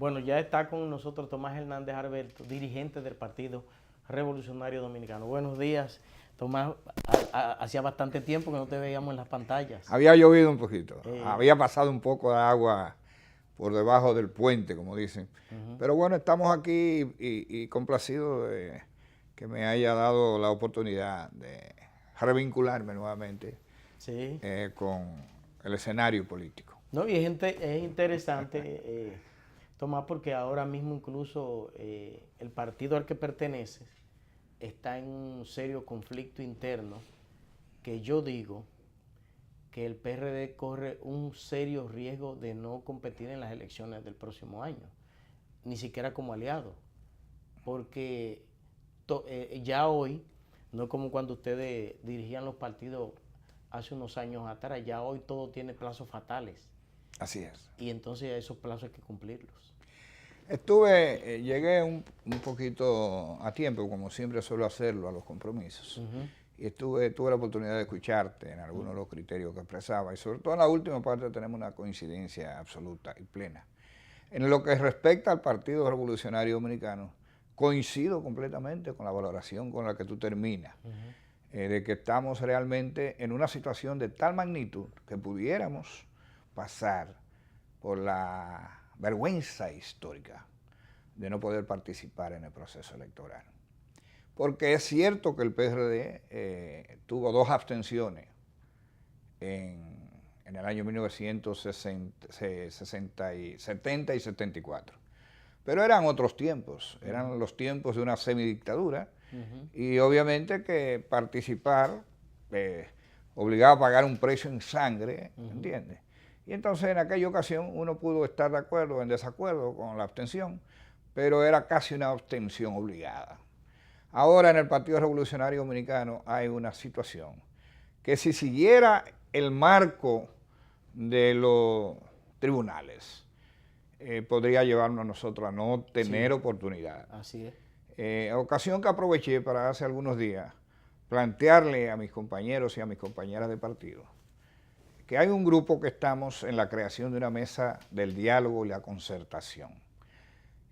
Bueno, ya está con nosotros Tomás Hernández Alberto, dirigente del Partido Revolucionario Dominicano. Buenos días, Tomás. Hacía bastante tiempo que no te veíamos en las pantallas. Había llovido un poquito, había pasado un poco de agua por debajo del puente, como dicen. Pero bueno, estamos aquí y complacidos de que me haya dado la oportunidad de revincularme nuevamente Sí. con el escenario político. No, y es interesante, Tomás, porque ahora mismo incluso el partido al que perteneces está en un serio conflicto interno que yo digo que el PRD corre un serio riesgo de no competir en las elecciones del próximo año, ni siquiera como aliado, porque ya hoy, no es como cuando ustedes dirigían los partidos hace unos años atrás, ya hoy todo tiene plazos fatales. Así es. Y entonces esos plazos hay que cumplirlos. Llegué un poquito a tiempo, como siempre suelo hacerlo, a los compromisos. Y tuve la oportunidad de escucharte en algunos de los criterios que expresaba, y sobre todo en la última parte tenemos una coincidencia absoluta y plena. En lo que respecta al Partido Revolucionario Dominicano, coincido completamente con la valoración con la que tú terminas, de que estamos realmente en una situación de tal magnitud que pudiéramos pasar por la vergüenza histórica de no poder participar en el proceso electoral. Porque es cierto que el PRD tuvo 2 abstenciones en el año 1970 y 74. Pero eran otros tiempos, eran los tiempos de una semidictadura, y obviamente que participar obligaba a pagar un precio en sangre, ¿entiendes? Y entonces en aquella ocasión uno pudo estar de acuerdo o en desacuerdo con la abstención, pero era casi una abstención obligada. Ahora en el Partido Revolucionario Dominicano hay una situación que si siguiera el marco de los tribunales, podría llevarnos a nosotros a no tener oportunidad. Así es. Ocasión que aproveché para hace algunos días plantearle a mis compañeros y a mis compañeras de partido que hay un grupo que estamos en la creación de una mesa del diálogo y la concertación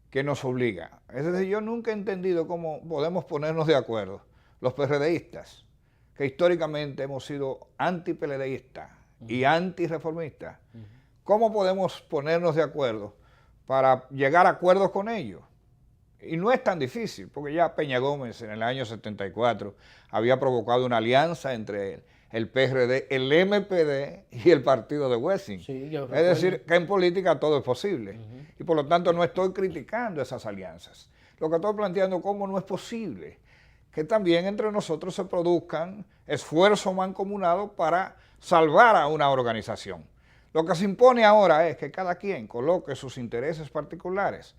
que nos obliga. Es decir, yo nunca he entendido cómo podemos ponernos de acuerdo los PRDistas, que históricamente hemos sido anti-PLDistas y anti-reformistas. ¿Cómo podemos ponernos de acuerdo para llegar a acuerdos con ellos? Y no es tan difícil, porque ya Peña Gómez en el año 74 había provocado una alianza entre el PRD, el MPD y el partido de Wessing. Sí, es decir, que en política todo es posible. Y por lo tanto no estoy criticando esas alianzas. Lo que estoy planteando es cómo no es posible que también entre nosotros se produzcan esfuerzos mancomunados para salvar a una organización. Lo que se impone ahora es que cada quien coloque sus intereses particulares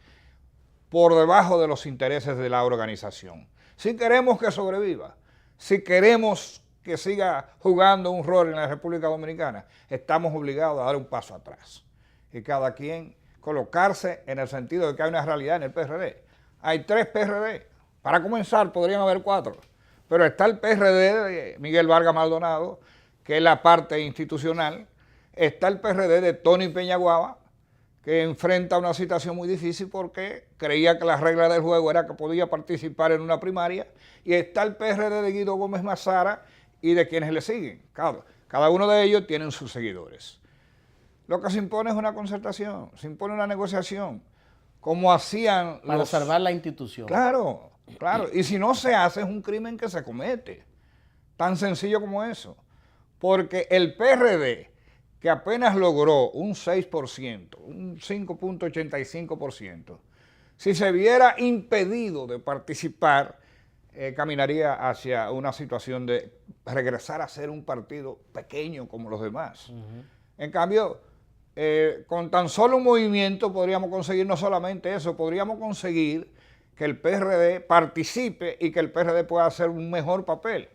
por debajo de los intereses de la organización. Si queremos que sobreviva, si queremos que siga jugando un rol en la República Dominicana, estamos obligados a dar un paso atrás. Y cada quien colocarse en el sentido de que hay una realidad en el PRD. Hay 3 PRD. Para comenzar, podrían haber 4. Pero está el PRD de Miguel Vargas Maldonado, que es la parte institucional. Está el PRD de Tony Peñaguaba, que enfrenta una situación muy difícil porque creía que la regla del juego era que podía participar en una primaria. Y está el PRD de Guido Gómez Mazara y de quienes le siguen. Cada uno de ellos tienen sus seguidores. Lo que se impone es una concertación, se impone una negociación, como hacían para salvar la institución. Claro, claro. Y si no se hace, es un crimen que se comete. Tan sencillo como eso. Porque el PRD, que apenas logró un 6%, un 5.85%, si se viera impedido de participar, caminaría hacia una situación de regresar a ser un partido pequeño como los demás. En cambio, con tan solo un movimiento podríamos conseguir no solamente eso, podríamos conseguir que el PRD participe y que el PRD pueda hacer un mejor papel.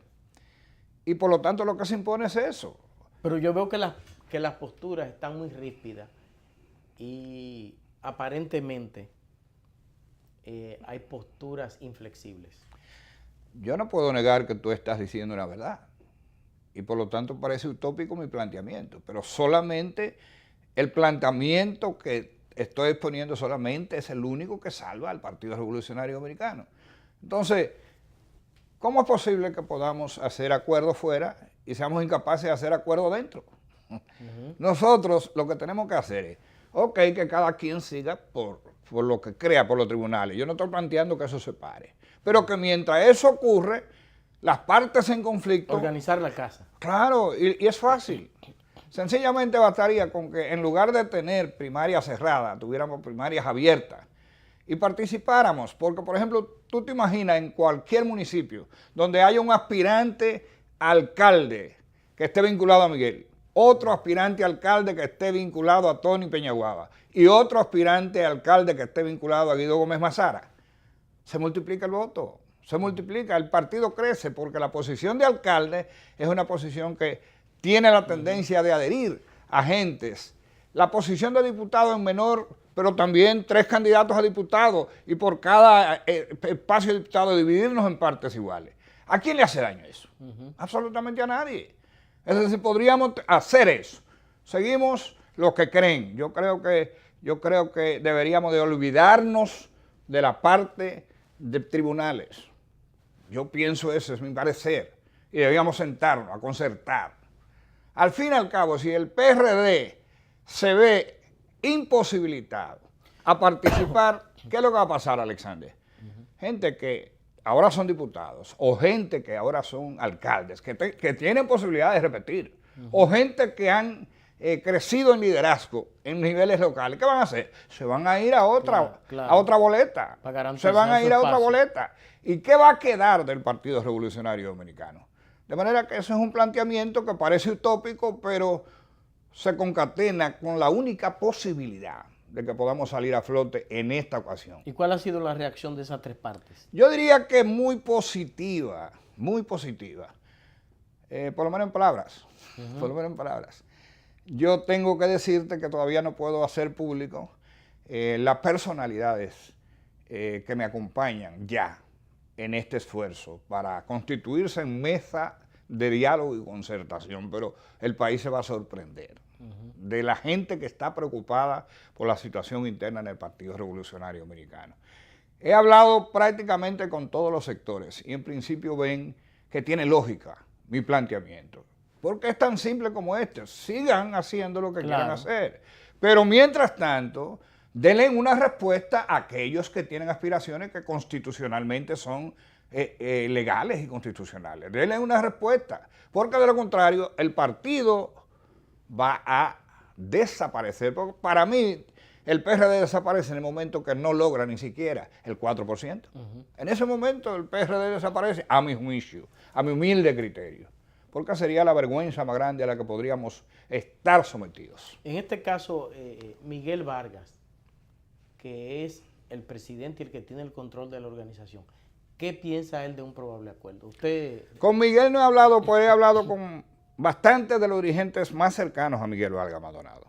Y por lo tanto lo que se impone es eso. Pero yo veo que las posturas están muy ríspidas y aparentemente hay posturas inflexibles. Yo no puedo negar que tú estás diciendo la verdad y por lo tanto parece utópico mi planteamiento, pero solamente el planteamiento que estoy exponiendo solamente es el único que salva al Partido Revolucionario Americano. Entonces, ¿cómo es posible que podamos hacer acuerdos fuera y seamos incapaces de hacer acuerdos dentro? Nosotros lo que tenemos que hacer es, ok, que cada quien siga por lo que crea, por los tribunales. Yo no estoy planteando que eso se pare, pero que mientras eso ocurre, las partes en conflicto... Organizar la casa. Claro, y es fácil. Sencillamente bastaría con que en lugar de tener primarias cerradas, tuviéramos primarias abiertas y participáramos, porque por ejemplo, tú te imaginas en cualquier municipio donde haya un aspirante alcalde que esté vinculado a Miguel, otro aspirante alcalde que esté vinculado a Tony Peñaguaba y otro aspirante alcalde que esté vinculado a Guido Gómez Mazara, se multiplica el voto, se multiplica, el partido crece porque la posición de alcalde es una posición que tiene la tendencia de adherir a gentes. La posición de diputado es menor, pero también 3 candidatos a diputado y por cada espacio de diputado dividirnos en partes iguales. ¿A quién le hace daño eso? Absolutamente a nadie. Es decir, podríamos hacer eso. Seguimos los que creen. Yo creo que deberíamos de olvidarnos de la parte de tribunales. Yo pienso eso, es mi parecer. Y deberíamos sentarnos a concertar. Al fin y al cabo, si el PRD se ve imposibilitado a participar, ¿qué es lo que va a pasar, Alexander? Gente que ahora son diputados, o gente que ahora son alcaldes, que tienen posibilidad de repetir, o gente que han crecido en liderazgo en niveles locales, ¿qué van a hacer? Se van a ir a otra boleta, se van a ir a otra boleta. ¿Y qué va a quedar del Partido Revolucionario Dominicano? De manera que eso es un planteamiento que parece utópico, pero se concatena con la única posibilidad de que podamos salir a flote en esta ocasión. ¿Y cuál ha sido la reacción de esas 3 partes? Yo diría que muy positiva, muy positiva. Por lo menos en palabras, por lo menos en palabras. Yo tengo que decirte que todavía no puedo hacer público las personalidades que me acompañan ya en este esfuerzo para constituirse en mesa de diálogo y concertación, pero el país se va a sorprender de la gente que está preocupada por la situación interna en el Partido Revolucionario Americano. He hablado prácticamente con todos los sectores y en principio ven que tiene lógica mi planteamiento, porque es tan simple como este: sigan haciendo lo que quieran hacer, pero mientras tanto denle una respuesta a aquellos que tienen aspiraciones que constitucionalmente son legales y constitucionales. Denle una respuesta, porque de lo contrario el partido va a desaparecer. Porque para mí el PRD desaparece en el momento que no logra ni siquiera el 4%. En ese momento el PRD desaparece, a mi juicio, a mi humilde criterio, porque sería la vergüenza más grande a la que podríamos estar sometidos. En este caso, Miguel Vargas, que es el presidente y el que tiene el control de la organización, ¿qué piensa él de un probable acuerdo? Usted... Con Miguel no he hablado, pues he hablado con bastantes de los dirigentes más cercanos a Miguel Vargas Maldonado.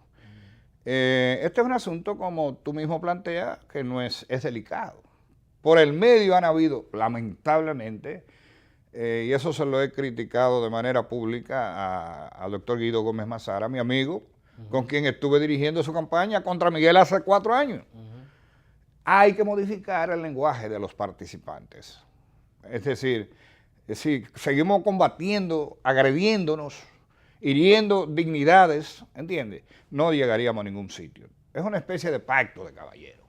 Este es un asunto, como tú mismo planteas, que no es delicado. Por el medio han habido, lamentablemente, y eso se lo he criticado de manera pública al doctor Guido Gómez Mazara, mi amigo, con quien estuve dirigiendo su campaña contra Miguel hace 4 años. Hay que modificar el lenguaje de los participantes. Es decir, si seguimos combatiendo, agrediéndonos, hiriendo dignidades, ¿entiendes? No llegaríamos a ningún sitio. Es una especie de pacto de caballero.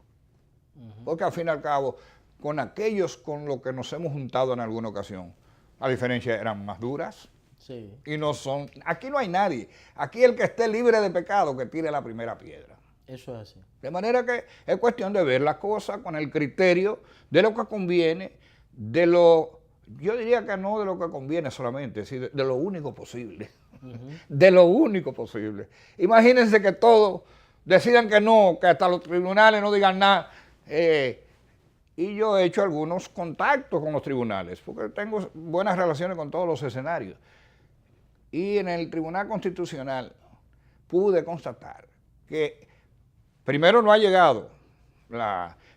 Porque al fin y al cabo, con aquellos con los que nos hemos juntado en alguna ocasión, las diferencias eran más duras. Sí. Y no son... Aquí no hay nadie. Aquí el que esté libre de pecado que tire la primera piedra. Eso es así. De manera que es cuestión de ver las cosas con el criterio de lo que conviene, yo diría que no de lo que conviene solamente, sino de lo único posible. De lo único posible. Imagínense que todos decidan que no, que hasta los tribunales no digan nada. Y yo he hecho algunos contactos con los tribunales, porque tengo buenas relaciones con todos los escenarios. Y en el Tribunal Constitucional pude constatar que primero no ha llegado.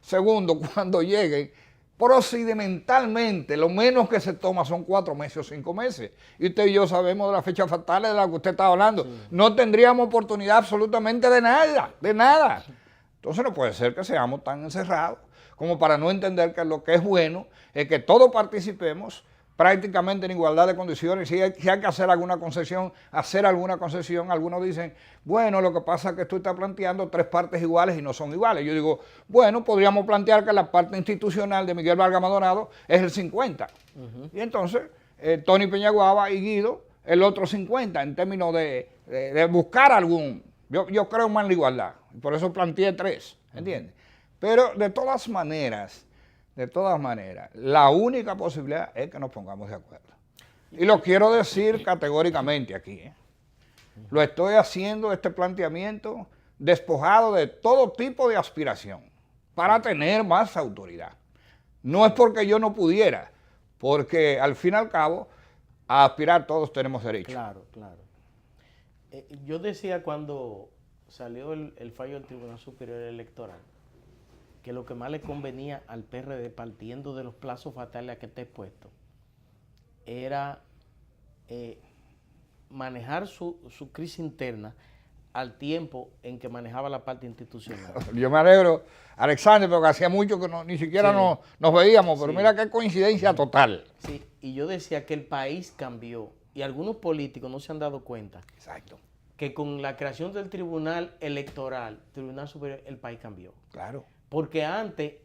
Segundo, cuando lleguen, procedimentalmente, lo menos que se toma son 4 meses o 5 meses. Y usted y yo sabemos de las fechas fatales de las que usted está hablando. Sí. No tendríamos oportunidad absolutamente de nada, de nada. Entonces no puede ser que seamos tan encerrados como para no entender que lo que es bueno es que todos participemos prácticamente en igualdad de condiciones. Si hay que hacer alguna concesión, hacer alguna concesión. Algunos dicen, bueno, lo que pasa es que tú estás planteando 3 partes iguales y no son iguales. Yo digo, bueno, podríamos plantear que la parte institucional de Miguel Vargas Maldonado es el 50. Y entonces, Tony Peñaguaba y Guido, el otro 50, en términos de buscar algún. Yo creo más en la igualdad, por eso planteé 3, ¿entiendes? Pero de todas maneras, la única posibilidad es que nos pongamos de acuerdo. Y lo quiero decir categóricamente aquí, ¿eh? Lo estoy haciendo, este planteamiento, despojado de todo tipo de aspiración, para tener más autoridad. No es porque yo no pudiera, porque al fin y al cabo, a aspirar todos tenemos derecho. Claro, claro. Yo decía cuando salió el fallo del Tribunal Superior Electoral, que lo que más le convenía al PRD, partiendo de los plazos fatales a que esté expuesto, era manejar su crisis interna al tiempo en que manejaba la parte institucional. Yo me alegro, Alexander, porque hacía mucho que ni siquiera nos veíamos, pero mira qué coincidencia total. Sí, y yo decía que el país cambió, y algunos políticos no se han dado cuenta. Exacto. Que con la creación del Tribunal Electoral, Tribunal Superior, el país cambió. Claro. Porque antes,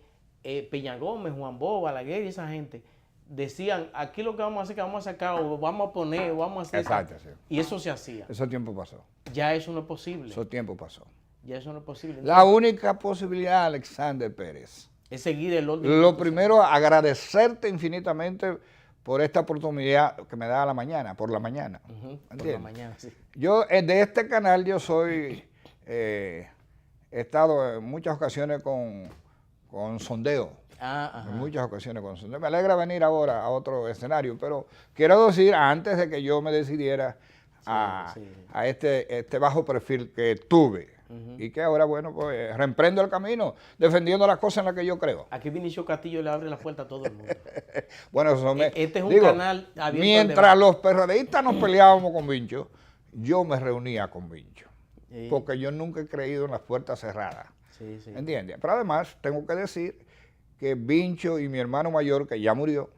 Peña Gómez, Juan Bosch, Balaguer y esa gente decían, aquí lo que vamos a hacer es que vamos a sacar, o vamos a poner, o vamos a hacer. Exacto, sí. Y eso se hacía. Ese tiempo pasó. Ya eso no es posible. Ese tiempo pasó. Ya eso no es posible. Entonces, la única posibilidad, Alexander Pérez, es seguir el orden. Lo primero, agradecerte infinitamente por esta oportunidad que me da por la mañana. Por la mañana, sí. Yo, de este canal, yo soy, he estado en muchas ocasiones con sondeo. En muchas ocasiones con sondeo. Me alegra venir ahora a otro escenario, pero quiero decir, antes de que yo me decidiera a este bajo perfil que tuve, y que ahora, bueno, pues reemprendo el camino defendiendo las cosas en las que yo creo. Aquí Vinicio Castillo le abre la puerta a todo el mundo. Bueno, eso este es un canal abierto. Mientras los PRDistas nos peleábamos con Vincho, yo me reunía con Vincho, porque yo nunca he creído en las puertas cerradas. ¿Entiendes? Pero además, tengo que decir que Vincho y mi hermano mayor, que ya murió,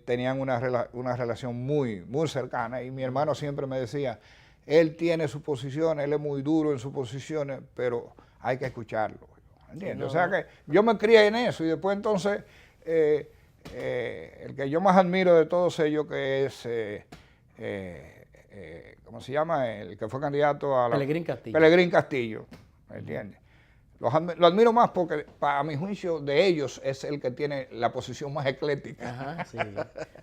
tenían una relación muy, muy cercana, y mi hermano siempre me decía, él tiene su posición, él es muy duro en sus posiciones, pero hay que escucharlo. ¿Entiendes? O sea que yo me crié en eso, y después entonces, el que yo más admiro de todos ellos, que es, ¿cómo se llama? El que fue candidato a la... Pelegrín Castillo. Pelegrín Castillo, ¿me entiendes? Lo admiro más porque, para mi juicio, de ellos es el que tiene la posición más ecléctica. Sí.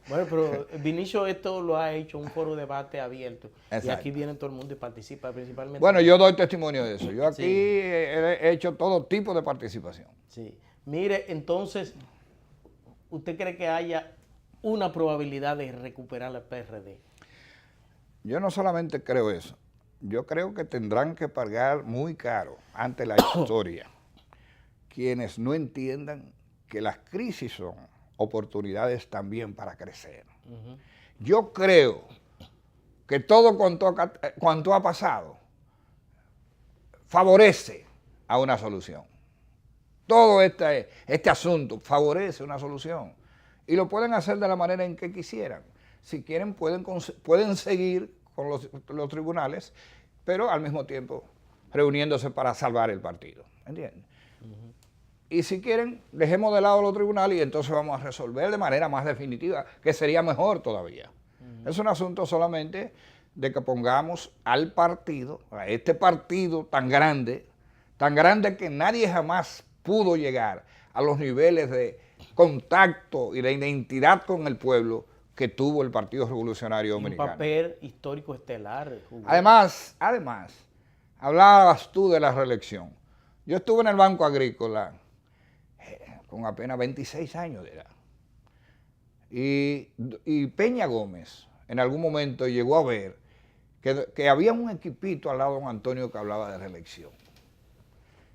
Bueno, pero Vinicio esto lo ha hecho un foro de debate abierto. Exacto. Y aquí viene todo el mundo y participa principalmente. Bueno, yo doy testimonio de eso. Yo aquí he hecho todo tipo de participación. Sí. Mire, entonces, ¿usted cree que haya una probabilidad de recuperar el PRD? Yo no solamente creo eso. Yo creo que tendrán que pagar muy caro ante la historia quienes no entiendan que las crisis son oportunidades también para crecer. Yo creo que todo cuanto ha pasado favorece a una solución. Todo este asunto favorece una solución. Y lo pueden hacer de la manera en que quisieran. Si quieren, pueden seguir con los tribunales, pero al mismo tiempo reuniéndose para salvar el partido, ¿entiendes? Y si quieren, dejemos de lado los tribunales y entonces vamos a resolver de manera más definitiva, que sería mejor todavía. Es un asunto solamente de que pongamos al partido, a este partido tan grande que nadie jamás pudo llegar a los niveles de contacto y de identidad con el pueblo que tuvo el Partido Revolucionario Dominicano. Un papel histórico estelar. Además, hablabas tú de la reelección. Yo estuve en el Banco Agrícola con apenas 26 años de edad. Y Peña Gómez en algún momento llegó a ver que había un equipito al lado de don Antonio que hablaba de reelección.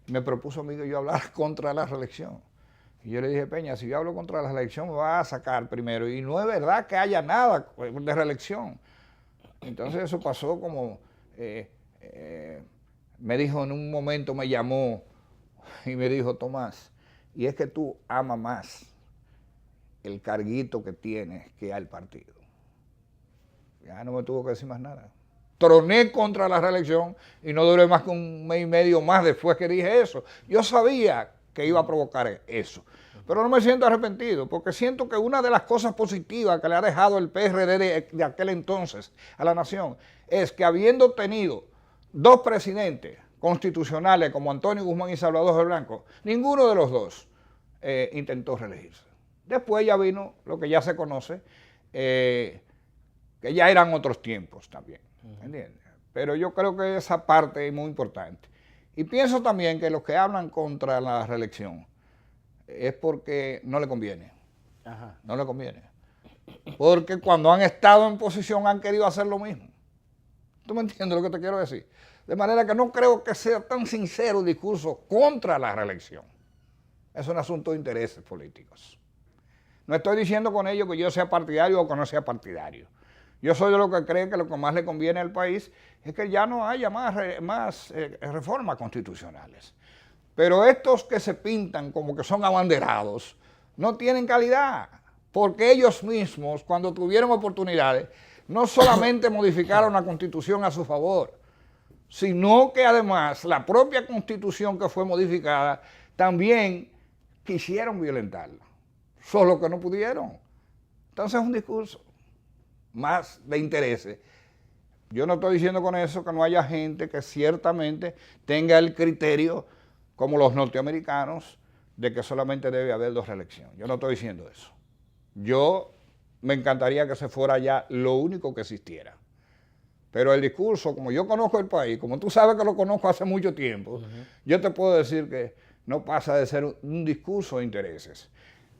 Me propuso a mí que yo hablara contra la reelección. Y yo le dije, Peña, si yo hablo contra la reelección me va a sacar primero. Y no es verdad que haya nada de reelección. Entonces eso pasó como, me dijo en un momento, me llamó y me dijo, Tomás, y es que tú amas más el carguito que tienes que al partido. Ya no me tuvo que decir más nada. Troné contra la reelección y no duré más que un mes y medio más después que dije eso. Yo sabía que iba a provocar eso, pero no me siento arrepentido, porque siento que una de las cosas positivas que le ha dejado el PRD de aquel entonces a la nación es que, habiendo tenido dos presidentes constitucionales como Antonio Guzmán y Salvador de Blanco, ninguno de los dos intentó reelegirse. Después ya vino lo que ya se conoce, que ya eran otros tiempos también, ¿entiendes? Pero yo creo que esa parte es muy importante. Y pienso también que los que hablan contra la reelección es porque no le conviene. Ajá. No le conviene. Porque cuando han estado en posición han querido hacer lo mismo. ¿Tú me entiendes lo que te quiero decir? De manera que no creo que sea tan sincero el discurso contra la reelección. Es un asunto de intereses políticos. No estoy diciendo con ello que yo sea partidario o que no sea partidario. Yo soy de los que cree que lo que más le conviene al país es que ya no haya más reformas constitucionales. Pero estos que se pintan como que son abanderados no tienen calidad, porque ellos mismos, cuando tuvieron oportunidades, no solamente modificaron la Constitución a su favor, sino que además la propia Constitución que fue modificada también quisieron violentarla, solo que no pudieron. Entonces es un discurso más de intereses. Yo no estoy diciendo con eso que no haya gente que ciertamente tenga el criterio, como los norteamericanos, de que solamente debe haber dos reelecciones. Yo no estoy diciendo eso. Yo me encantaría que se fuera ya lo único que existiera. Pero el discurso, como yo conozco el país, como tú sabes que lo conozco hace mucho tiempo, yo te puedo decir que no pasa de ser un discurso de intereses.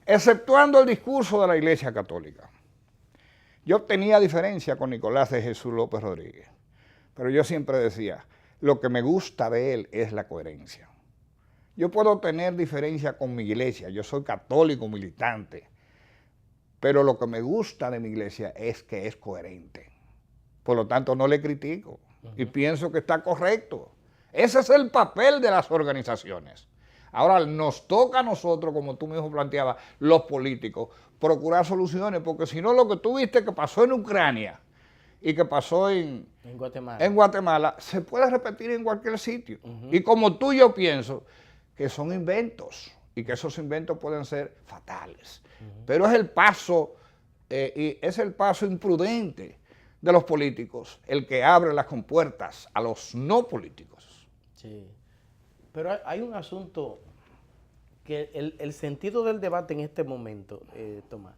Exceptuando el discurso de la Iglesia Católica. Yo tenía diferencia con Nicolás de Jesús López Rodríguez, pero yo siempre decía, lo que me gusta de él es la coherencia. Yo puedo tener diferencia con mi iglesia, yo soy católico militante, pero lo que me gusta de mi iglesia es que es coherente. Por lo tanto, no le critico y pienso que está correcto. Ese es el papel de las organizaciones. Ahora nos toca a nosotros, como tú mismo planteabas, los políticos, procurar soluciones, porque si no lo que tú viste que pasó en Ucrania y que pasó en Guatemala se puede repetir en cualquier sitio. Y como tú yo pienso que son inventos y que esos inventos pueden ser fatales. Pero es el paso, y es el paso imprudente de los políticos el que abre las compuertas a los no políticos. Sí. Pero hay un asunto que el sentido del debate en este momento, Tomás,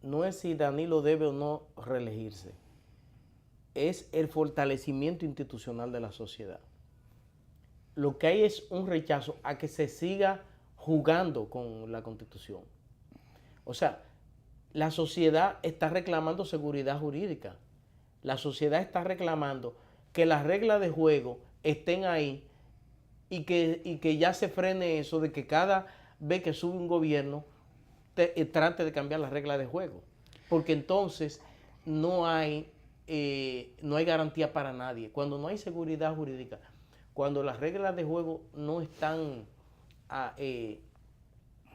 no es si Danilo debe o no reelegirse, es el fortalecimiento institucional de la sociedad. Lo que hay es un rechazo a que se siga jugando con la Constitución. O sea, la sociedad está reclamando seguridad jurídica. La sociedad está reclamando que las reglas de juego estén ahí y que ya se frene eso de que cada vez que sube un gobierno trate de cambiar las reglas de juego. Porque entonces no hay garantía para nadie. Cuando no hay seguridad jurídica, cuando las reglas de juego no están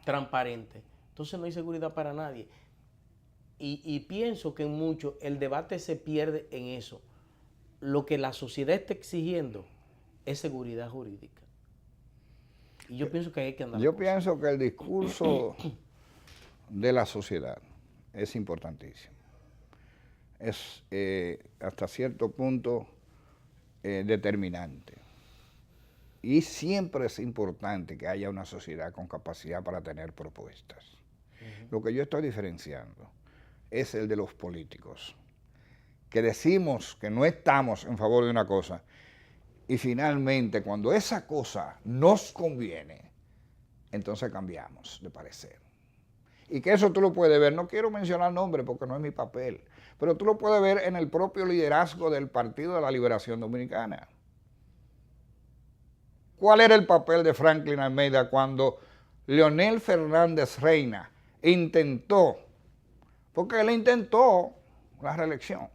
transparentes, entonces no hay seguridad para nadie. Y pienso que en mucho el debate se pierde en eso. Lo que la sociedad está exigiendo es seguridad jurídica. Y yo pienso que hay que andar. Yo pienso que el discurso de la sociedad es importantísimo. Es hasta cierto punto determinante. Y siempre es importante que haya una sociedad con capacidad para tener propuestas. Lo que yo estoy diferenciando es el de los políticos, que decimos que no estamos en favor de una cosa y finalmente cuando esa cosa nos conviene, entonces cambiamos de parecer. Y que eso tú lo puedes ver, no quiero mencionar nombres porque no es mi papel, pero tú lo puedes ver en el propio liderazgo del Partido de la Liberación Dominicana. ¿Cuál era el papel de Franklin Almeida cuando Leonel Fernández Reina intentó, porque él intentó la reelección?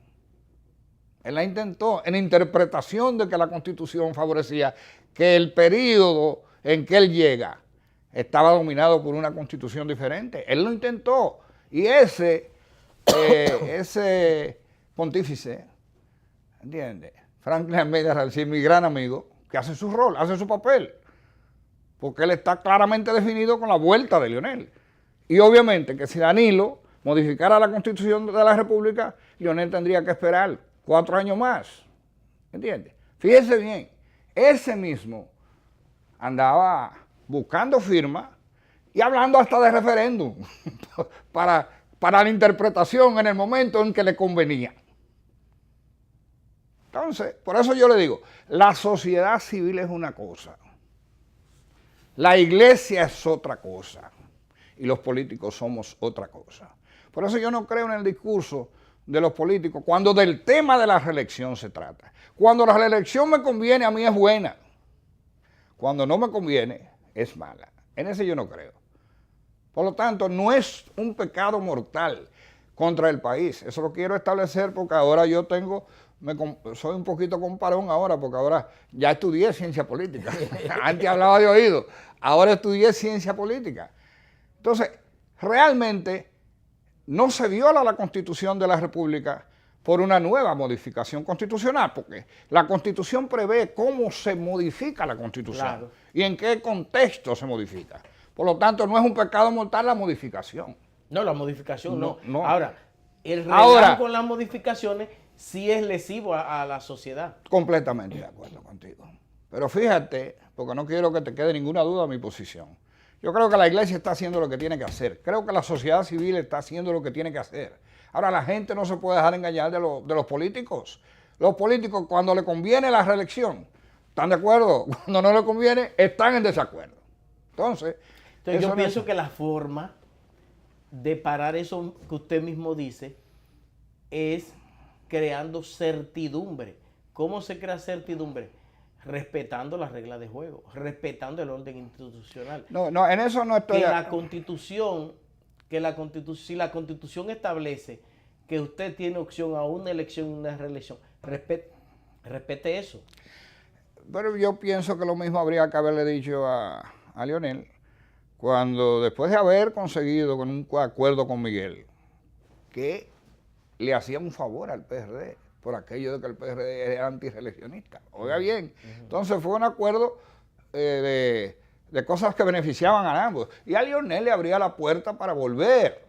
Él la intentó en interpretación de que la Constitución favorecía que el periodo en que él llega estaba dominado por una constitución diferente. Él lo intentó. Y ese pontífice, ¿entiendes? Franklin Almeida García, mi gran amigo, que hace su rol, hace su papel. Porque él está claramente definido con la vuelta de Leonel. Y obviamente que si Danilo modificara la constitución de la República, Leonel tendría que esperar 4 años más. ¿Entiendes? Fíjese bien, ese mismo andaba buscando firmas y hablando hasta de referéndum para la interpretación en el momento en que le convenía. Entonces, por eso yo le digo, la sociedad civil es una cosa, la iglesia es otra cosa y los políticos somos otra cosa. Por eso yo no creo en el discurso de los políticos cuando del tema de la reelección se trata. Cuando la reelección me conviene, a mí es buena. Cuando no me conviene, es mala. En ese yo no creo. Por lo tanto, no es un pecado mortal contra el país. Eso lo quiero establecer porque ahora yo soy un poquito comparón ahora, porque ahora ya estudié ciencia política. Antes hablaba de oído, ahora estudié ciencia política. Entonces, realmente no se viola la Constitución de la República por una nueva modificación constitucional, porque la Constitución prevé cómo se modifica la Constitución, claro, y en qué contexto se modifica. Por lo tanto, no es un pecado mortal la modificación. No, la modificación no. Ahora, el con las modificaciones sí es lesivo a la sociedad. Completamente de acuerdo contigo. Pero fíjate, porque no quiero que te quede ninguna duda de mi posición. Yo creo que la iglesia está haciendo lo que tiene que hacer. Creo que la sociedad civil está haciendo lo que tiene que hacer. Ahora, la gente no se puede dejar engañar de los políticos. Los políticos, cuando le conviene la reelección, están de acuerdo. Cuando no le conviene, están en desacuerdo. Entonces yo pienso que la forma de parar eso que usted mismo dice es creando certidumbre. ¿Cómo se crea certidumbre? Respetando las reglas de juego, respetando el orden institucional. No, en eso no estoy... Si la Constitución establece que usted tiene opción a una elección y una reelección, respete eso. Pero yo pienso que lo mismo habría que haberle dicho a Leonel cuando, después de haber conseguido con un acuerdo con Miguel, que le hacía un favor al PRD, por aquello de que el PRD era antireeleccionista. Oiga bien, entonces fue un acuerdo de cosas que beneficiaban a ambos. Y a Leonel le abría la puerta para volver.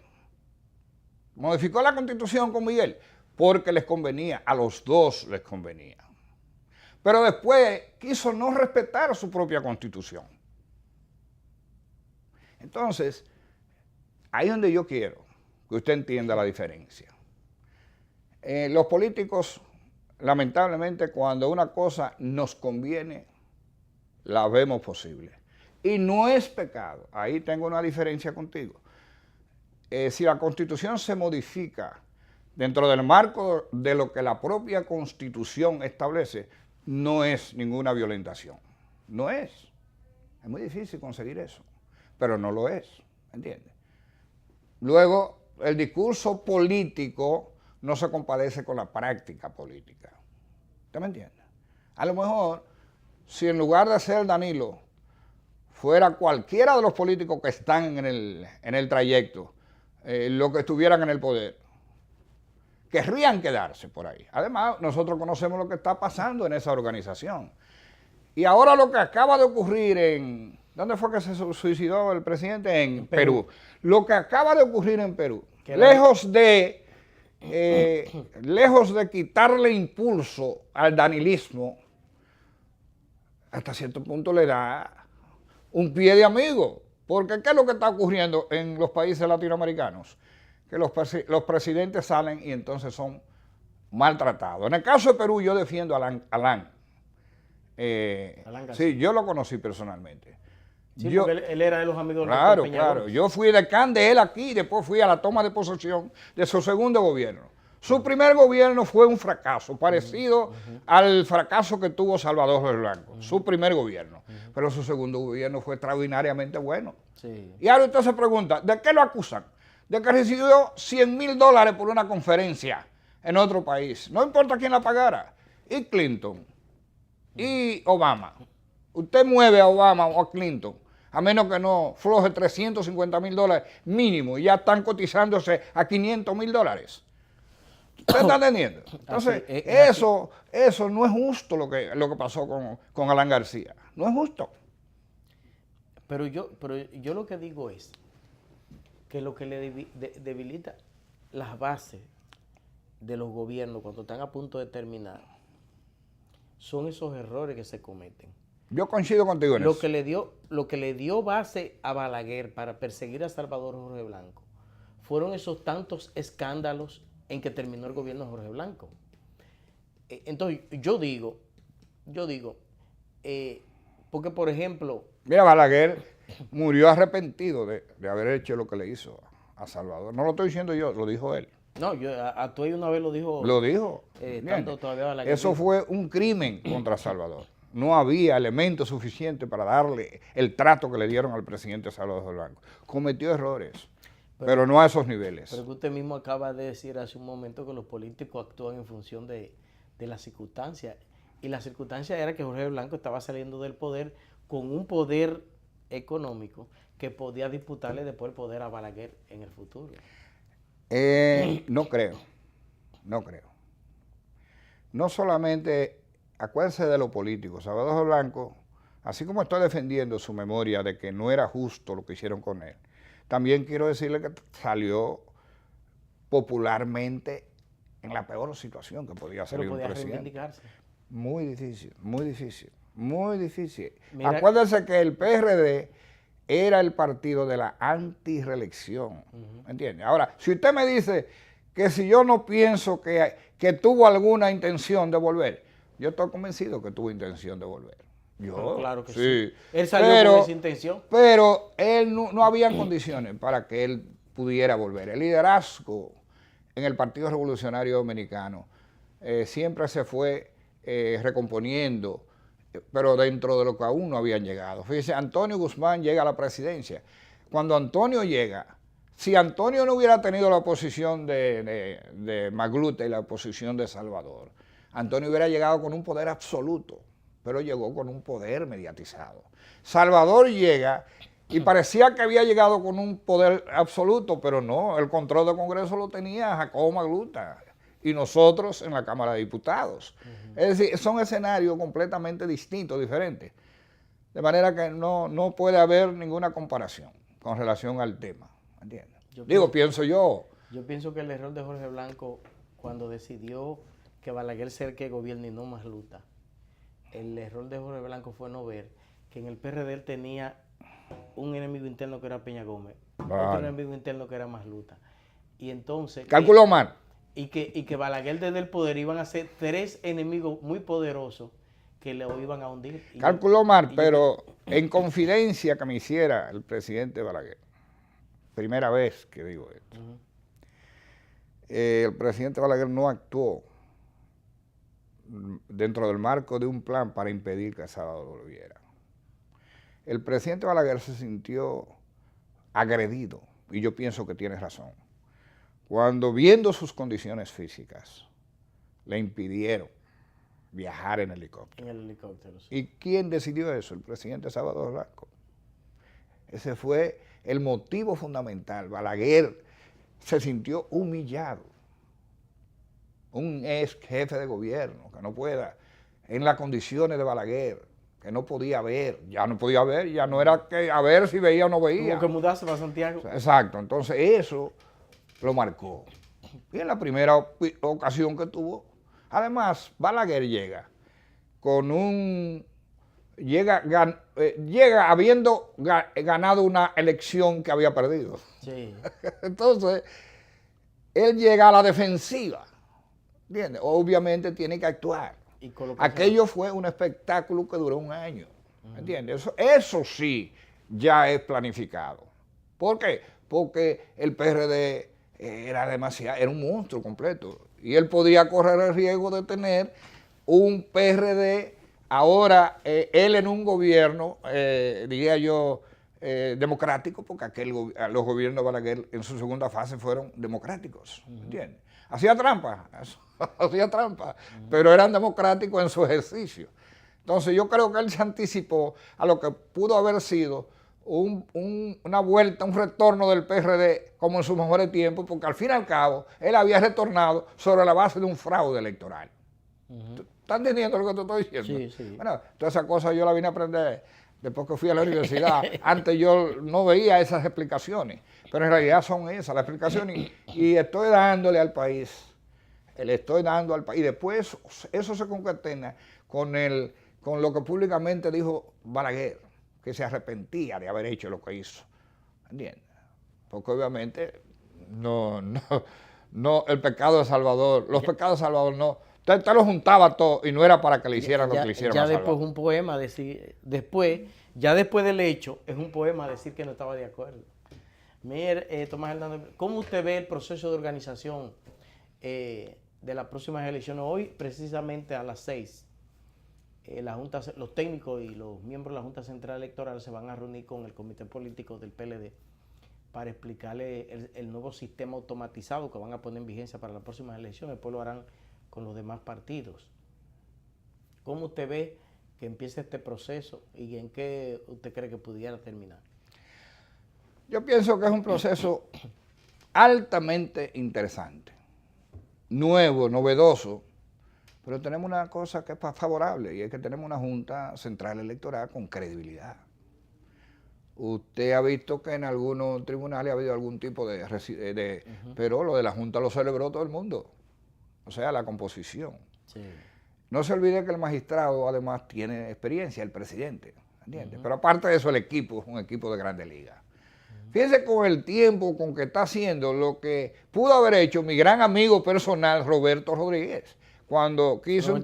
Modificó la Constitución con Miguel porque les convenía, a los dos les convenía. Pero después quiso no respetar su propia Constitución. Entonces, ahí es donde yo quiero que usted entienda la diferencia. Los políticos, lamentablemente, cuando una cosa nos conviene, la vemos posible. Y no es pecado, ahí tengo una diferencia contigo. Si la Constitución se modifica dentro del marco de lo que la propia Constitución establece, no es ninguna violentación. No es. Es muy difícil conseguir eso, pero no lo es, ¿entiendes? Luego, el discurso político no se compadece con la práctica política. ¿Usted me entiende? A lo mejor, si en lugar de ser Danilo, fuera cualquiera de los políticos que están en el trayecto, los que estuvieran en el poder, querrían quedarse por ahí. Además, nosotros conocemos lo que está pasando en esa organización. Y ahora lo que acaba de ocurrir en... ¿Dónde fue que se suicidó el presidente? En Perú. Lo que acaba de ocurrir en Perú, lejos de quitarle impulso al danilismo, hasta cierto punto le da un pie de amigo. Porque ¿qué es lo que está ocurriendo en los países latinoamericanos? Que los presidentes salen y entonces son maltratados. En el caso de Perú, yo defiendo a Alan. Sí, yo lo conocí personalmente. Sí, porque él era de los amigos de los Claro, claro. Yo fui decán de él aquí y después fui a la toma de posesión de su segundo gobierno. Su primer gobierno fue un fracaso, parecido al fracaso que tuvo Salvador del Blanco, su primer gobierno. Pero su segundo gobierno fue extraordinariamente bueno. Sí. Y ahora usted se pregunta, ¿de qué lo acusan? De que recibió $100,000 por una conferencia en otro país. No importa quién la pagara. Y Clinton, y Obama, Usted mueve a Obama o a Clinton, a menos que no floje $350,000 mínimo, y ya están cotizándose a $500,000. ¿Usted está entendiendo? Entonces, eso no es justo lo que pasó con Alan García. No es justo. Pero yo lo que digo es que lo que le debilita las bases de los gobiernos cuando están a punto de terminar son esos errores que se cometen. Yo coincido contigo en eso. Lo que le dio base a Balaguer para perseguir a Salvador Jorge Blanco fueron esos tantos escándalos en que terminó el gobierno de Jorge Blanco. Entonces, yo digo, porque por ejemplo... Mira, Balaguer murió arrepentido de haber hecho lo que le hizo a Salvador. No lo estoy diciendo yo, lo dijo él. No, a Tuey una vez lo dijo. Lo dijo. Tanto todavía Balaguer. Eso fue un crimen contra Salvador. No había elementos suficientes para darle el trato que le dieron al presidente Salvador Blanco. Cometió errores, pero no a esos niveles. Pero que usted mismo acaba de decir hace un momento que los políticos actúan en función de las circunstancias. Y la circunstancia era que Jorge Blanco estaba saliendo del poder con un poder económico que podía disputarle después el poder a Balaguer en el futuro. No creo. No solamente, acuérdense de lo político. Salvador Blanco, así como estoy defendiendo su memoria de que no era justo lo que hicieron con él, también quiero decirle que salió popularmente en la peor situación que podía salir un presidente. Reivindicarse. Muy difícil. Mira, acuérdense que el PRD era el partido de la antirreelección, ¿entiende? Ahora, si usted me dice que si yo no pienso que tuvo alguna intención de volver, yo estoy convencido que tuvo intención de volver. Pero claro que sí. Él salió con esa intención. Pero él no había condiciones para que él pudiera volver. El liderazgo en el Partido Revolucionario Dominicano siempre se fue recomponiendo, pero dentro de lo que aún no habían llegado. Fíjese, Antonio Guzmán llega a la presidencia. Cuando Antonio llega, si Antonio no hubiera tenido la posición de Magluta y la posición de Salvador, Antonio hubiera llegado con un poder absoluto, pero llegó con un poder mediatizado. Salvador llega y parecía que había llegado con un poder absoluto, pero no, el control del Congreso lo tenía Jacobo Magluta y nosotros en la Cámara de Diputados. Es decir, son escenarios completamente distintos, diferentes. De manera que no puede haber ninguna comparación con relación al tema. ¿Entiendes? Pienso yo. Yo pienso que el error de Jorge Blanco cuando decidió que Balaguer sea el que gobierne y no Magluta, el error de Jorge Blanco fue no ver que en el PRD él tenía un enemigo interno que era Peña Gómez, otro enemigo interno que era Magluta. Y entonces... Calculó mal. Y que Balaguer desde el poder iban a ser tres enemigos muy poderosos que lo iban a hundir. Calculó mal, pero en confidencia que me hiciera el presidente Balaguer, primera vez que digo esto, el presidente Balaguer no actuó dentro del marco de un plan para impedir que Salvador volviera. El presidente Balaguer se sintió agredido, y yo pienso que tiene razón, cuando viendo sus condiciones físicas, le impidieron viajar en helicóptero. En el helicóptero, sí. ¿Y quién decidió eso? El presidente Salvador Blanco. Ese fue el motivo fundamental. Balaguer se sintió humillado. Un ex jefe de gobierno que no pueda, en las condiciones de Balaguer, que no podía ver, ya no era que a ver si veía o no veía. Tuvo que mudarse para Santiago. Exacto, entonces eso lo marcó. Y en la primera ocasión que tuvo, además Balaguer llega habiendo ganado una elección que había perdido. Sí. Entonces, él llega a la defensiva, ¿entiendes? Obviamente tiene que actuar. Aquello fue un espectáculo que duró un año, ¿entiendes? Eso sí ya es planificado. ¿Por qué? Porque el PRD era un monstruo completo. Y él podía correr el riesgo de tener un PRD, ahora él en un gobierno, diría yo, democrático, porque los gobiernos de Balaguer en su segunda fase fueron democráticos, ¿entiendes? Hacía trampa, pero eran democráticos en su ejercicio. Entonces yo creo que él se anticipó a lo que pudo haber sido una vuelta, un retorno del PRD como en sus mejores tiempos, porque al fin y al cabo él había retornado sobre la base de un fraude electoral. ¿Estás entendiendo lo que te estoy diciendo? Sí, sí. Bueno, todas esas cosas yo las vine a aprender después que fui a la universidad. Antes yo no veía esas explicaciones, pero en realidad son esas las explicaciones y estoy dándole al país, le estoy dando al país. Y después eso se concatena con lo que públicamente dijo Balaguer, que se arrepentía de haber hecho lo que hizo. ¿Entiendes? Porque obviamente no, el pecado de Salvador, los pecados de Salvador no. Usted lo juntaba todo y no era para que le hicieran lo que le hicieron a Salvador. Ya después un poema, después del hecho, es un poema decir que no estaba de acuerdo. Mire, Tomás Hernández, ¿cómo usted ve el proceso de organización de las próximas elecciones? Hoy, precisamente a las 6, los técnicos y los miembros de la Junta Central Electoral se van a reunir con el comité político del PLD para explicarle el nuevo sistema automatizado que van a poner en vigencia para las próximas elecciones. Después lo harán con los demás partidos. ¿Cómo usted ve que empiece este proceso y en qué usted cree que pudiera terminar? Yo pienso que es un proceso altamente interesante, nuevo, novedoso, pero tenemos una cosa que es favorable y es que tenemos una Junta Central Electoral con credibilidad. Usted ha visto que en algunos tribunales ha habido algún tipo pero lo de la Junta lo celebró todo el mundo. O sea, la composición. Sí. No se olvide que el magistrado además tiene experiencia, el presidente, ¿entiendes? Pero aparte de eso, el equipo es un equipo de Grandes Ligas. Fíjense con el tiempo con que está haciendo lo que pudo haber hecho mi gran amigo personal, Roberto Rodríguez, cuando quiso...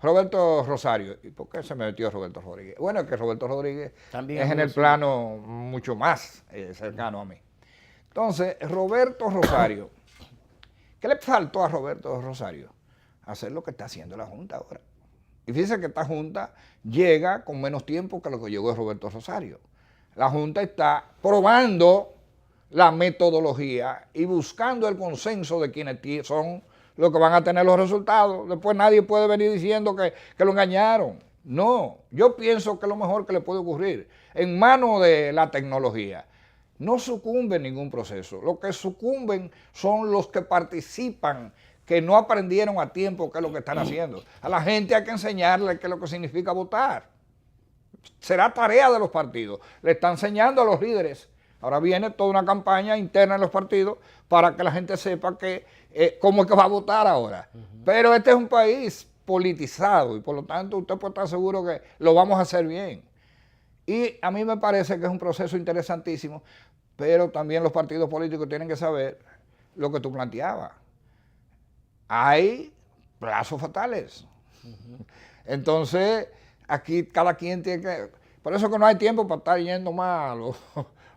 Roberto Rosario. ¿Y por qué se me metió Roberto Rodríguez? Bueno, es que Roberto Rodríguez también es en el plano mucho más cercano a mí. Entonces, Roberto Rosario... ¿Qué le faltó a Roberto Rosario? Hacer lo que está haciendo la Junta ahora. Y fíjense que esta Junta llega con menos tiempo que lo que llegó Roberto Rosario. La Junta está probando la metodología y buscando el consenso de quienes son los que van a tener los resultados. Después nadie puede venir diciendo que lo engañaron. No, yo pienso que es lo mejor que le puede ocurrir en manos de la tecnología. No sucumbe ningún proceso. Lo que sucumben son los que participan, que no aprendieron a tiempo qué es lo que están haciendo. A la gente hay que enseñarle qué es lo que significa votar. Será tarea de los partidos. Le están enseñando a los líderes. Ahora viene toda una campaña interna en los partidos para que la gente sepa cómo es que va a votar ahora. Pero este es un país politizado y por lo tanto usted puede estar seguro que lo vamos a hacer bien. Y a mí me parece que es un proceso interesantísimo, pero también los partidos políticos tienen que saber lo que tú planteabas. Hay plazos fatales. Entonces, aquí cada quien tiene que... Por eso que no hay tiempo para estar yendo más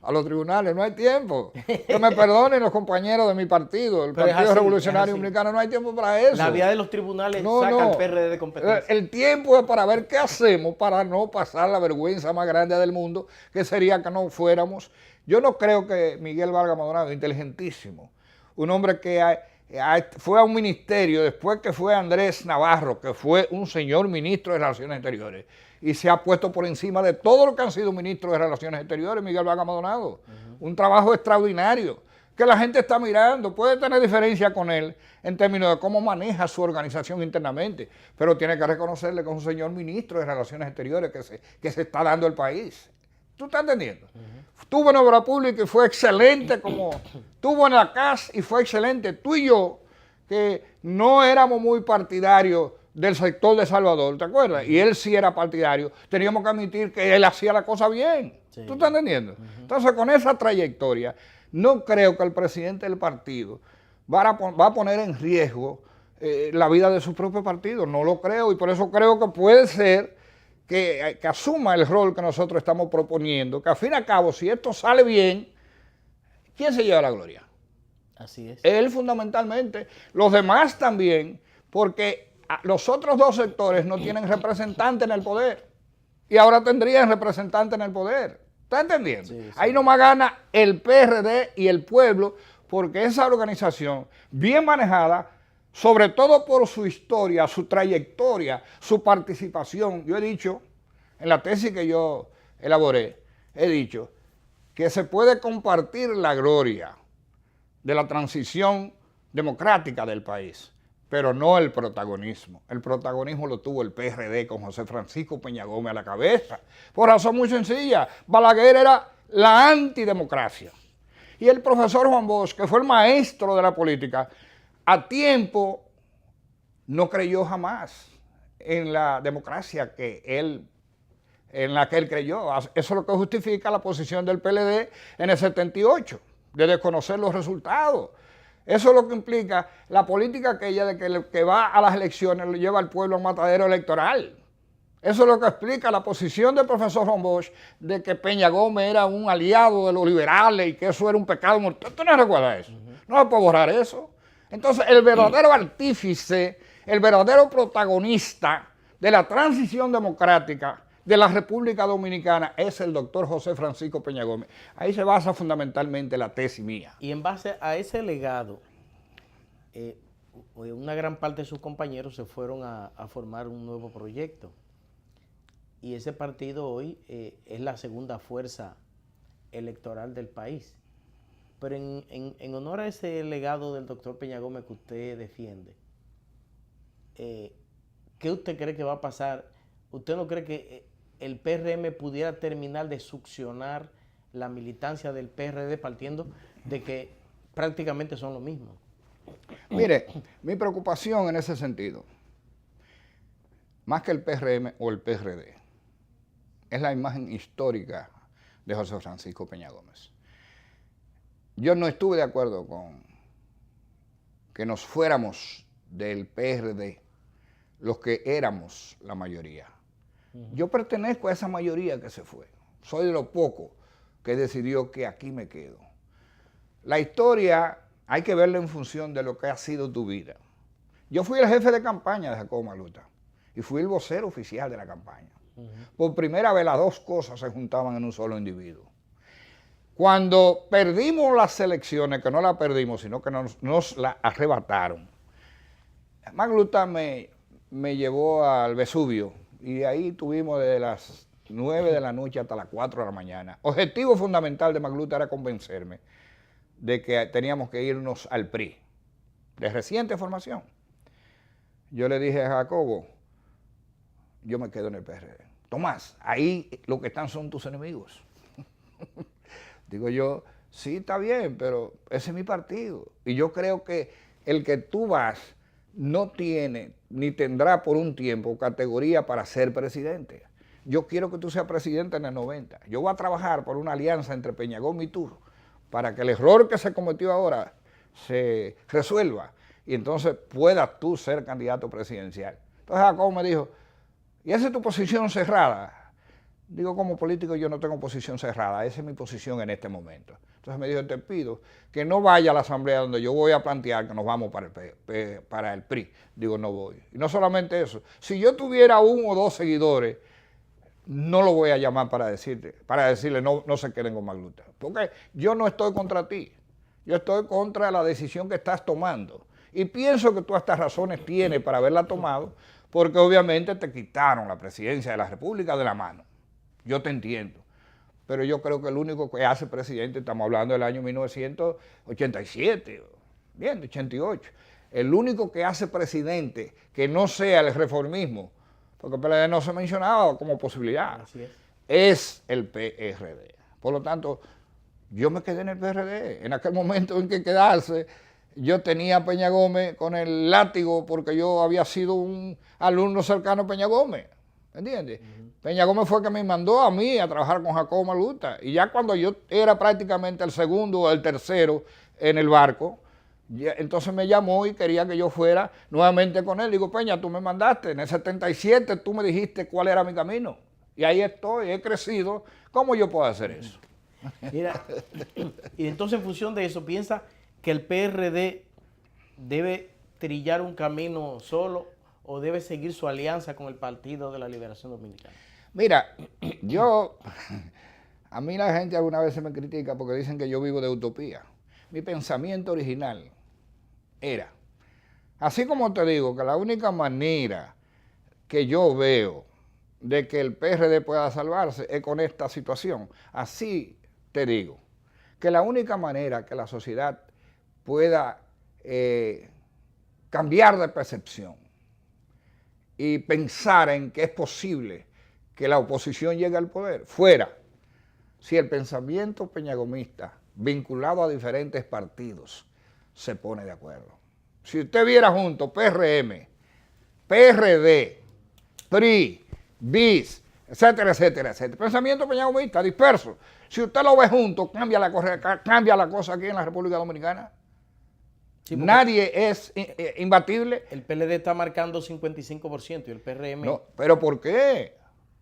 a los tribunales, no hay tiempo. Que me perdonen los compañeros de mi partido, el Partido Revolucionario Dominicano, no hay tiempo para eso. La vía de los tribunales saca al PRD de competencia. El tiempo es para ver qué hacemos para no pasar la vergüenza más grande del mundo, que sería que no fuéramos. Yo no creo que Miguel Vargas Maldonado, inteligentísimo, un hombre que fue a un ministerio después que fue Andrés Navarro, que fue un señor ministro de Relaciones Exteriores, y se ha puesto por encima de todo lo que han sido ministros de Relaciones Exteriores, Miguel Vargas Maldonado. Un trabajo extraordinario, que la gente está mirando. Puede tener diferencia con él en términos de cómo maneja su organización internamente, pero tiene que reconocerle que es un señor ministro de Relaciones Exteriores que se está dando el país. ¿Tú estás entendiendo? Estuvo en obra pública y fue excelente, como estuvo en la CAS y fue excelente. Tú y yo, que no éramos muy partidarios del sector de Salvador, ¿te acuerdas? Y él sí era partidario, teníamos que admitir que él hacía la cosa bien. Sí. ¿Tú estás entendiendo? Entonces, con esa trayectoria, no creo que el presidente del partido va a poner en riesgo la vida de su propio partido. No lo creo, y por eso creo que puede ser que asuma el rol que nosotros estamos proponiendo, que al fin y al cabo, si esto sale bien, ¿quién se lleva la gloria? Así es. Él fundamentalmente, los demás también, porque los otros dos sectores no tienen representante en el poder y ahora tendrían representante en el poder. ¿Está entendiendo? Sí, sí. Ahí nomás gana el PRD y el pueblo, porque esa organización bien manejada sobre todo por su historia, su trayectoria, su participación. Yo he dicho, en la tesis que yo elaboré, he dicho que se puede compartir la gloria de la transición democrática del país, pero no el protagonismo. El protagonismo lo tuvo el PRD con José Francisco Peña Gómez a la cabeza, por razón muy sencilla. Balaguer era la antidemocracia. Y el profesor Juan Bosch, que fue el maestro de la política, a tiempo no creyó jamás en la democracia en la que él creyó. Eso es lo que justifica la posición del PLD en el 78, de desconocer los resultados. Eso es lo que implica la política aquella de que el que va a las elecciones le lleva al pueblo a un matadero electoral. Eso es lo que explica la posición del profesor Juan Bosch de que Peña Gómez era un aliado de los liberales y que eso era un pecado mortal. ¿Tú no recuerdas eso? No se puede borrar eso. Entonces, el verdadero artífice, el verdadero protagonista de la transición democrática de la República Dominicana es el doctor José Francisco Peña Gómez. Ahí se basa fundamentalmente la tesis mía. Y en base a ese legado, una gran parte de sus compañeros se fueron a formar un nuevo proyecto. Y ese partido hoy es la segunda fuerza electoral del país. Pero en honor a ese legado del doctor Peña Gómez que usted defiende, ¿qué usted cree que va a pasar? ¿Usted no cree que el PRM pudiera terminar de succionar la militancia del PRD partiendo de que prácticamente son lo mismo? Mire, mi preocupación en ese sentido, más que el PRM o el PRD, es la imagen histórica de José Francisco Peña Gómez. Yo no estuve de acuerdo con que nos fuéramos del PRD los que éramos la mayoría. Yo pertenezco a esa mayoría que se fue. Soy de los pocos que decidió que aquí me quedo. La historia hay que verla en función de lo que ha sido tu vida. Yo fui el jefe de campaña de Jacobo Magluta y fui el vocero oficial de la campaña. Por primera vez las dos cosas se juntaban en un solo individuo. Cuando perdimos las elecciones, que no las perdimos, sino que nos las arrebataron, Magluta me llevó al Vesubio y ahí tuvimos desde las 9 de la noche hasta las 4 de la mañana. Objetivo fundamental de Magluta era convencerme de que teníamos que irnos al PRI, de reciente formación. Yo le dije a Jacobo, yo me quedo en el PRD. Tomás, ahí lo que están son tus enemigos. Digo yo, sí, está bien, pero ese es mi partido. Y yo creo que el que tú vas no tiene ni tendrá por un tiempo categoría para ser presidente. Yo quiero que tú seas presidente en el 90. Yo voy a trabajar por una alianza entre Peña Gómez y tú para que el error que se cometió ahora se resuelva y entonces puedas tú ser candidato presidencial. Entonces Jacobo me dijo, ¿y esa es tu posición cerrada? Digo, como político yo no tengo posición cerrada, esa es mi posición en este momento. Entonces me dijo, te pido que no vaya a la asamblea donde yo voy a plantear que nos vamos para el PRI. Digo, no voy. Y no solamente eso, si yo tuviera 1 o 2 seguidores, no lo voy a llamar para decirle no se queden con Magluta. Porque yo no estoy contra ti, yo estoy contra la decisión que estás tomando. Y pienso que tú estas razones tienes para haberla tomado, porque obviamente te quitaron la presidencia de la República de la mano. Yo te entiendo, pero yo creo que el único que hace presidente, estamos hablando del año 1987, bien, 88, el único que hace presidente que no sea el reformismo, porque el PLD no se mencionaba como posibilidad, es el PRD. Por lo tanto, yo me quedé en el PRD. En aquel momento en que quedarse, yo tenía a Peña Gómez con el látigo porque yo había sido un alumno cercano a Peña Gómez. ¿Entiendes? Peña Gómez fue el que me mandó a mí a trabajar con Jacobo Magluta. Y ya cuando yo era prácticamente el segundo o el tercero en el barco, entonces me llamó y quería que yo fuera nuevamente con él. Digo, Peña, tú me mandaste. En el 77 tú me dijiste cuál era mi camino. Y ahí estoy, he crecido. ¿Cómo yo puedo hacer eso? Mira, y entonces en función de eso, ¿piensa que el PRD debe trillar un camino solo o debe seguir su alianza con el Partido de la Liberación Dominicana? Mira, a mí la gente alguna vez se me critica porque dicen que yo vivo de utopía. Mi pensamiento original era Así como te digo que la única manera que yo veo de que el PRD pueda salvarse es con esta situación, así te digo que la única manera que la sociedad pueda cambiar de percepción y pensar en que es posible que la oposición llegue al poder, fuera si el pensamiento peñagomista vinculado a diferentes partidos se pone de acuerdo. Si usted viera junto PRM, PRD, PRI, BIS, etcétera, etcétera, etcétera, pensamiento peñagomista disperso, si usted lo ve junto, cambia la cosa aquí en la República Dominicana. Sí, nadie es imbatible. El PLD está marcando 55% y el PRM... No, ¿pero por qué?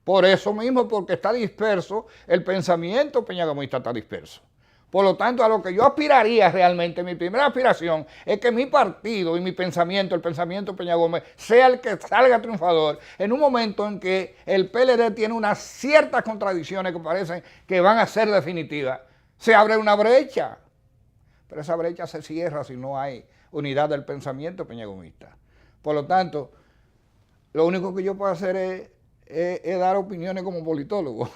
Por eso mismo, porque está disperso, el pensamiento peñagomista está disperso. Por lo tanto, a lo que yo aspiraría realmente, mi primera aspiración, es que mi partido y mi pensamiento, el pensamiento Peña Gómez, sea el que salga triunfador en un momento en que el PLD tiene unas ciertas contradicciones que parecen que van a ser definitivas. Se abre una brecha, pero esa brecha se cierra si no hay unidad del pensamiento peñagomista. Por lo tanto, lo único que yo puedo hacer es dar opiniones como politólogo.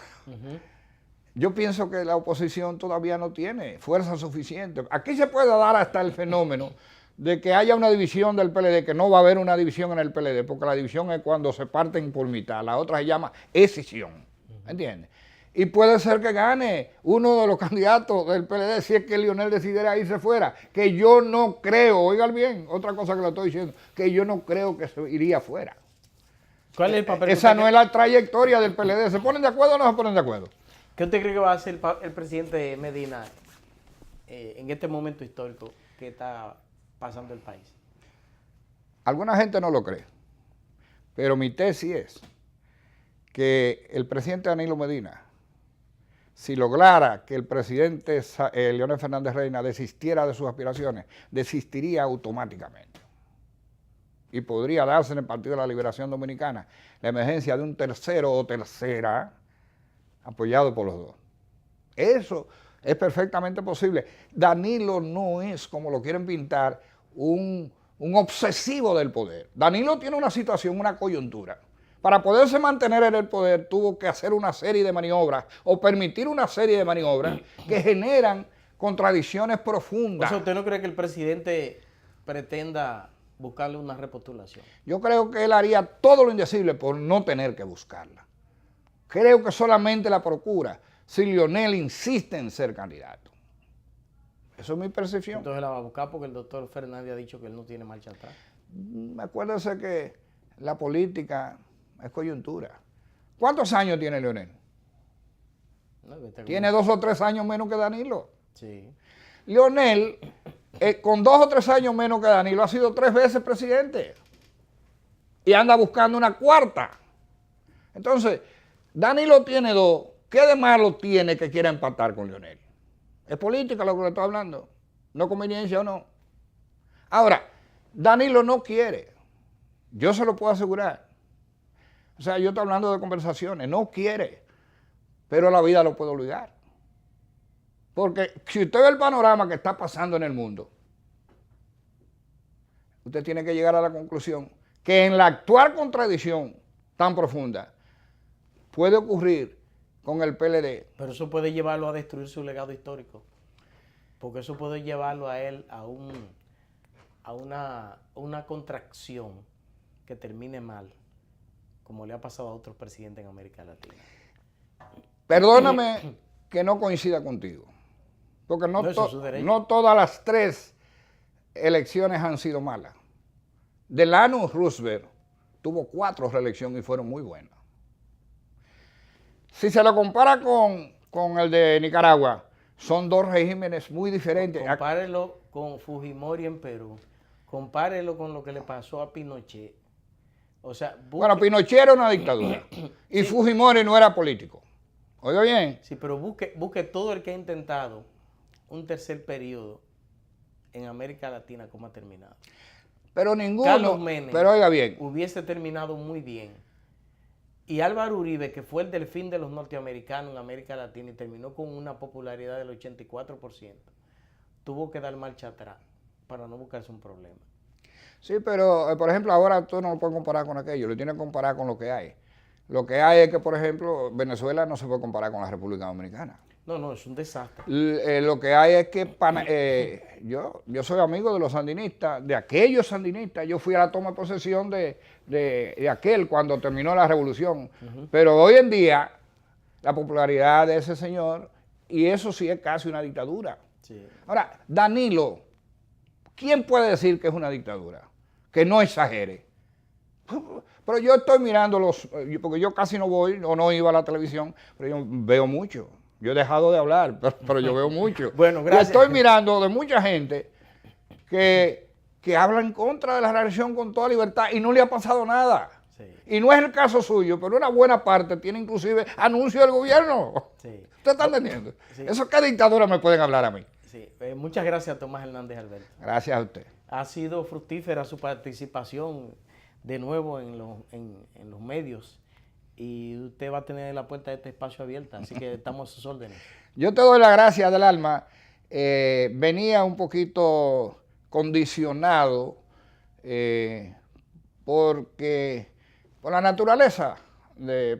Yo pienso que la oposición todavía no tiene fuerza suficiente. Aquí se puede dar hasta el fenómeno de que haya una división del PLD, que no va a haber una división en el PLD, porque la división es cuando se parten por mitad, la otra se llama escisión, ¿entiendes? Y puede ser que gane uno de los candidatos del PLD si es que Leonel decidiera irse fuera, que yo no creo, oigan bien, otra cosa que le estoy diciendo, que yo no creo que se iría fuera. ¿Cuál es el papel? Esa no es la trayectoria del PLD. ¿Se ponen de acuerdo o no se ponen de acuerdo? ¿Qué usted cree que va a hacer el presidente Medina en este momento histórico que está pasando el país? Alguna gente no lo cree, pero mi tesis es que el presidente Danilo Medina, si lograra que el presidente Leonel Fernández Reina desistiera de sus aspiraciones, desistiría automáticamente. Y podría darse en el Partido de la Liberación Dominicana la emergencia de un tercero o tercera apoyado por los dos. Eso es perfectamente posible. Danilo no es, como lo quieren pintar, un obsesivo del poder. Danilo tiene una situación, una coyuntura. Para poderse mantener en el poder tuvo que hacer una serie de maniobras o permitir una serie de maniobras que generan contradicciones profundas. O sea, ¿usted no cree que el presidente pretenda buscarle una repostulación? Yo creo que él haría todo lo indecible por no tener que buscarla. Creo que solamente la procura si Leonel insiste en ser candidato. Eso es mi percepción. Entonces la va a buscar porque el doctor Fernández ha dicho que él no tiene marcha atrás. Acuérdense que la política es coyuntura. ¿Cuántos años tiene Leonel? No, tiene 2 o 3 años menos que Danilo. Sí. Leonel, con 2 o 3 años menos que Danilo, ha sido 3 veces presidente. Y anda buscando una cuarta. Entonces, Danilo tiene 2. ¿Qué de malo tiene que quiera empatar con Leonel? Es política lo que le estoy hablando. No conveniencia o no. Ahora, Danilo no quiere. Yo se lo puedo asegurar. O sea, yo estoy hablando de conversaciones. No quiere. Pero la vida lo puede obligar. Porque si usted ve el panorama que está pasando en el mundo, usted tiene que llegar a la conclusión que en la actual contradicción tan profunda puede ocurrir con el PLD. Pero eso puede llevarlo a destruir su legado histórico. Porque eso puede llevarlo a él a una contracción que termine mal, como le ha pasado a otros presidentes en América Latina. Perdóname que no coincida contigo. Porque no todas las 3 elecciones han sido malas. Delano Roosevelt tuvo 4 reelecciones y fueron muy buenas. Si se lo compara con el de Nicaragua, son 2 regímenes muy diferentes. Compárelo con Fujimori en Perú. Compárelo con lo que le pasó a Pinochet. O sea, bueno, Pinochet era una dictadura y sí. Fujimori no era político. Oiga bien. Sí, pero busque todo el que ha intentado un tercer periodo en América Latina, ¿cómo ha terminado? Pero ninguno, Carlos Menem, pero oiga bien, hubiese terminado muy bien. Y Álvaro Uribe, que fue el delfín de los norteamericanos en América Latina y terminó con una popularidad del 84%, tuvo que dar marcha atrás para no buscarse un problema. Sí, pero por ejemplo ahora tú no lo puedes comparar con aquello, lo tienes que comparar con lo que hay. Lo que hay es que, por ejemplo, Venezuela no se puede comparar con la República Dominicana. No, no, es un desastre. Lo que hay es que yo soy amigo de los sandinistas, de aquellos sandinistas. Yo fui a la toma de posesión de aquel cuando terminó la revolución. Pero hoy en día, la popularidad de ese señor, y eso sí es casi una dictadura. Sí. Ahora, Danilo, ¿quién puede decir que es una dictadura? Que no exagere. Pero yo estoy mirando porque yo casi no voy o no iba a la televisión, pero yo veo mucho. Yo he dejado de hablar, pero yo veo mucho. Bueno, gracias. Y estoy mirando de mucha gente que habla en contra de la reelección con toda libertad y no le ha pasado nada. Sí. Y no es el caso suyo, pero una buena parte tiene inclusive anuncios del gobierno. Sí. ¿Usted está entendiendo? Sí. ¿Eso qué dictadura me pueden hablar a mí? Sí. Muchas gracias, Tomás Hernández Alberto. Gracias a usted. Ha sido fructífera su participación de nuevo en los medios y usted va a tener la puerta de este espacio abierta, así que estamos a sus órdenes. Yo te doy las gracias del alma. Venía un poquito condicionado por la naturaleza,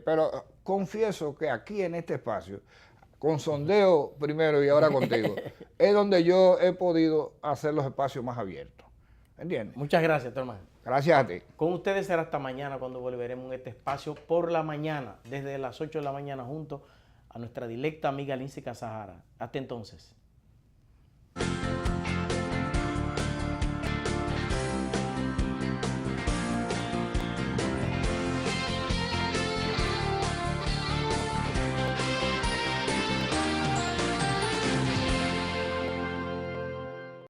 pero confieso que aquí en este espacio, con sondeo primero y ahora contigo, es donde yo he podido hacer los espacios más abiertos. ¿Entiendes? Muchas gracias, Tomás. Gracias a ti. Con ustedes será hasta mañana cuando volveremos en este espacio por la mañana, desde las 8 de la mañana junto a nuestra directa amiga Lindsay Casajara. Hasta entonces.